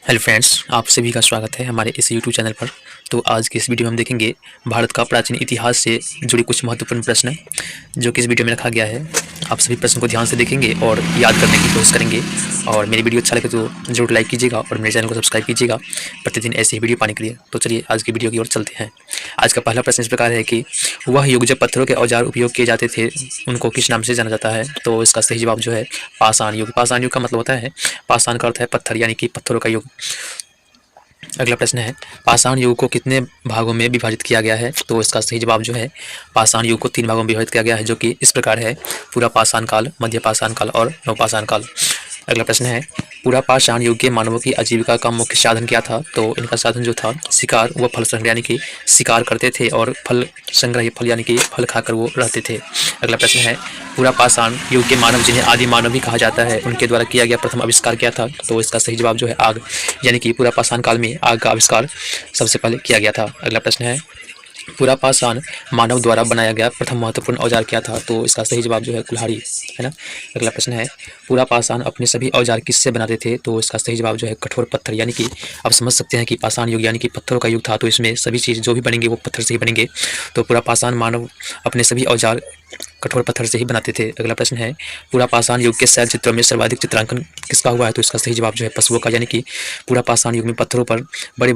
Hello friends, आप सभी का स्वागत है हमारे इस यूट्यूब चैनल पर। तो आज की इस वीडियो में हम देखेंगे भारत का प्राचीन इतिहास से जुड़ी कुछ महत्वपूर्ण प्रश्न जो कि इस वीडियो में रखा गया है। आप सभी प्रश्न को ध्यान से देखेंगे और याद करने की कोशिश करेंगे। और मेरी वीडियो अच्छा लगे तो जरूर लाइक कीजिएगा और मेरे चैनल को सब्सक्राइब कीजिएगा प्रतिदिन ऐसी ही वीडियो पाने के लिए। तो चलिए आज की वीडियो की ओर चलते हैं। आज का पहला प्रश्न इस प्रकार है कि वह युग जब पत्थरों के औजार उपयोग किए जाते थे उनको किस नाम से जाना जाता है? तो इसका सही जवाब जो है पाषाण युग। पाषाण युग का मतलब होता है, पाषाण का अर्थ है पत्थर यानी कि पत्थरों का युग। अगला प्रश्न है, पाषाण युग को कितने भागों में विभाजित किया गया है? तो इसका सही जवाब जो है पाषाण युग को 3 भागों में विभाजित किया गया है, जो कि इस प्रकार है: पूरा पाषाण काल, मध्य पाषाण काल और नवपाषाण काल। अगला प्रश्न है, पूरा पाषाण युग के मानवों की आजीविका का मुख्य साधन क्या था? तो इनका साधन जो था शिकार व फल संग्रह यानी कि शिकार करते थे और फल संग्रह फल यानी कि फल खाकर वो रहते थे। अगला प्रश्न है, पूरा पाषाण युग के मानव जिन्हें आदि मानव भी कहा जाता है उनके द्वारा किया गया प्रथम आविष्कार क्या था? तो इसका सही जवाब जो है आग, यानी कि पूरा पाषाण काल में आग का आविष्कार सबसे पहले किया गया था। अगला प्रश्न है, पूरा पाषाण मानव द्वारा बनाया गया प्रथम महत्वपूर्ण औजार क्या था? तो इसका सही जवाब जो है कुल्हाड़ी, है ना। अगला प्रश्न है, पूरा पाषाण अपने सभी औजार किससे बनाते थे? तो इसका सही जवाब जो है कठोर पत्थर, यानी कि आप समझ सकते हैं कि पाषाण युग यानी कि पत्थरों का युग था, तो इसमें सभी चीज़ जो भी बनेंगे वो पत्थर से ही बनेंगे। तो पूरा पाषाण मानव अपने सभी औजार कठोर पत्थर से ही बनाते थे। अगला प्रश्न है, पूरा पाषाण युग के शैल चित्रों में सर्वाधिक चित्रांकन किसका हुआ है? तो इसका सही जवाब जो है पशुओं का, यानी कि पूरा पाषाण युग में पत्थरों पर बड़े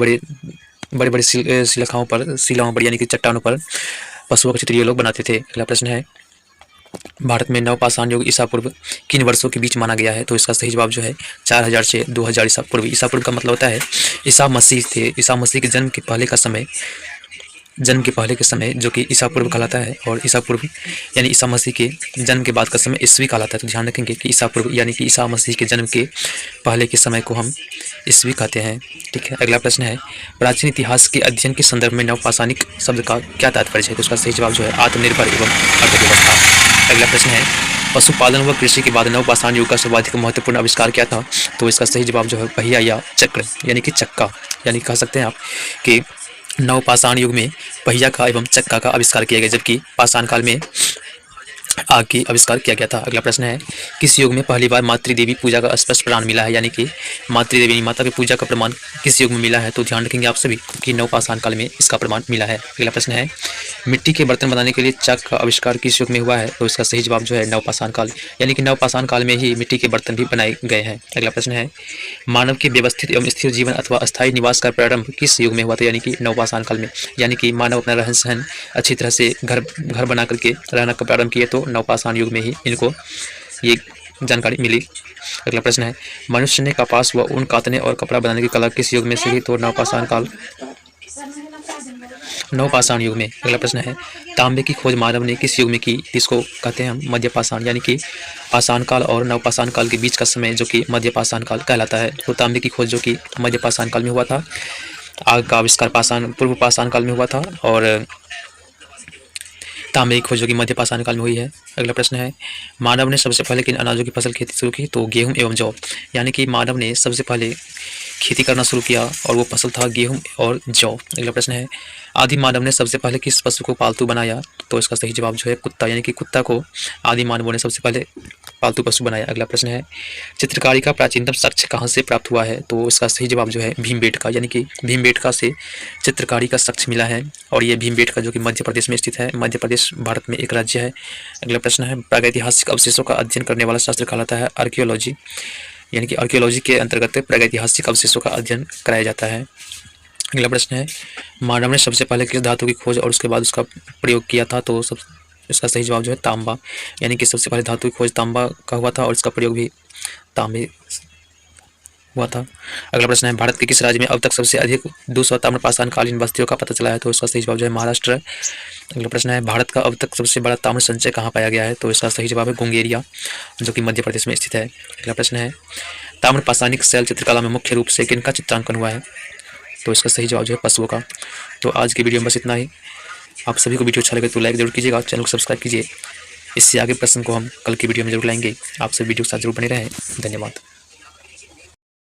बड़े शिलाओं पर यानी कि चट्टानों पर पशुओं का चित्र ये लोग बनाते थे। अगला प्रश्न है, भारत में नवपाषाण युग ईसा पूर्व किन वर्षों के बीच माना गया है? तो इसका सही जवाब जो है 4000 से 2000 ईसा पूर्व। ईसा पूर्व का मतलब होता है ईसा मसीह थे, ईसा मसीह के जन्म के पहले के समय जो कि ईसा पूर्व कहलाता है, और ईसा पूर्व यानी ईसा मसीह के जन्म के बाद का समय ईस्वी कहलाता है। तो ध्यान रखेंगे कि ईसा पूर्व यानी कि ईसा मसीह के जन्म के पहले के समय को हम ईस्वी कहते हैं। ठीक है। अगला प्रश्न है, प्राचीन इतिहास के अध्ययन के संदर्भ में नवपाषाणिक शब्द का क्या तात्पर्य है? तो उसका सही जवाब जो है आत्मनिर्भर एवं अर्थव्यवस्था। अगला प्रश्न है, पशुपालन व कृषि के बाद नवपाषाण युग का सर्वाधिक महत्वपूर्ण आविष्कार क्या था? तो इसका सही जवाब जो है पहिया या चक्र यानी कि चक्का, यानी कह सकते हैं आप कि नवपाषाण युग में पहिया का एवं चक्का का आविष्कार किया गया, जबकि पाषाण काल में आग की आविष्कार किया गया था। अगला प्रश्न है, किस युग में पहली बार मातृदेवी पूजा का स्पष्ट प्रमाण मिला है? यानी कि मातृदेवी माता की पूजा का प्रमाण किस युग में मिला है? तो ध्यान रखेंगे आप सभी कि नवपाषाण काल में इसका प्रमाण मिला है। अगला प्रश्न है, मिट्टी के बर्तन बनाने के लिए चाक का आविष्कार किस युग में हुआ है? तो इसका सही जवाब जो है नवपाषाण काल, यानी कि नवपाषाण काल में ही मिट्टी के बर्तन भी बनाए गए हैं। अगला प्रश्न है, मानव के व्यवस्थित एवं स्थिर जीवन अथवा अस्थायी निवास का प्रारंभ किस युग में हुआ था? यानी कि नवपाषाण काल में, यानी कि मानव अपना रहन सहन अच्छी तरह से घर बना करके रहना का प्रारंभ किए तो नवपाषाण युग में ही इनको ये जानकारी मिली। अगला प्रश्न है, मनुष्य ने कपास व ऊन काटने और कपड़ा बनाने की कला किस युग में सीखी? तो नवपाषाण युग में। अगला प्रश्न है, तांबे की खोज मानव ने किस युग में की? इसको कहते हैं हम मध्य पाषाण, यानी कि पाषाण काल और नवपाषाण काल के बीच का समय जो कि मध्य पाषाण काल कहलाता है। तो तांबे की खोज जो कि मध्य पाषाण काल में हुआ था, आग का आविष्कार पूर्व पाषाण काल में हुआ था, और तांबे की खोज जो कि मध्य पाषाण काल में हुई है। अगला प्रश्न है, मानव ने सबसे पहले किन अनाजों की फसल खेती शुरू की? तो गेहूं एवं जौ, यानी कि मानव ने सबसे पहले खेती करना शुरू किया और वो फसल था गेहूं और जौ। अगला प्रश्न है, आदि मानव ने सबसे पहले किस पशु को पालतू बनाया? तो इसका सही जवाब जो है कुत्ता, यानी कि कुत्ता को आदि मानवों ने सबसे पहले पालतू पशु बनाया। अगला प्रश्न है, चित्रकारी का प्राचीनतम साक्ष्य कहाँ से प्राप्त हुआ है? तो इसका सही जवाब जो है भीमबेटका, यानी कि भीमबेटका से चित्रकारी का साक्ष्य मिला है, और ये भीमबेटका जो कि मध्य प्रदेश में स्थित है। मध्य प्रदेश भारत में एक राज्य है। अगला प्रश्न है, प्रागैतिहासिक अवशेषों का अध्ययन करने वाला शास्त्र कहलाता है आर्कियोलॉजी, यानी कि आर्कियोलॉजी के अंतर्गत प्रागैतिहासिक अवशेषों का अध्ययन कराया जाता है। अगला प्रश्न है, मानव ने सबसे पहले किस धातु की खोज और उसके बाद उसका प्रयोग किया था? तो इसका सही जवाब जो है तांबा, यानी कि सबसे पहले धातु की खोज तांबा का हुआ था और इसका प्रयोग भी तांबे हुआ था। अगला प्रश्न है, भारत के किस राज्य में अब तक सबसे अधिक 200 ताम्रपाषाण कालीन बस्तियों का पता चला है? तो इसका सही जवाब जो है महाराष्ट्र। अगला प्रश्न है, भारत का अब तक सबसे बड़ा ताम्र संचय कहाँ पाया गया है? तो इसका सही जवाब है गुंगेरिया, जो कि मध्य प्रदेश में स्थित है। अगला प्रश्न है, ताम्रपाषाणिक शैल चित्रकला में मुख्य रूप से किनका चित्रांकन हुआ है? तो इसका सही जवाब जो है पशुओं का। तो आज की वीडियो में बस इतना ही। आप सभी को वीडियो अच्छा लगे तो लाइक जरूर कीजिएगा, चैनल को सब्सक्राइब कीजिए। इससे आगे प्रश्न को हम कल की वीडियो में जरूर लाएंगे। आप सभी वीडियो के साथ जरूर बने रहें। धन्यवाद।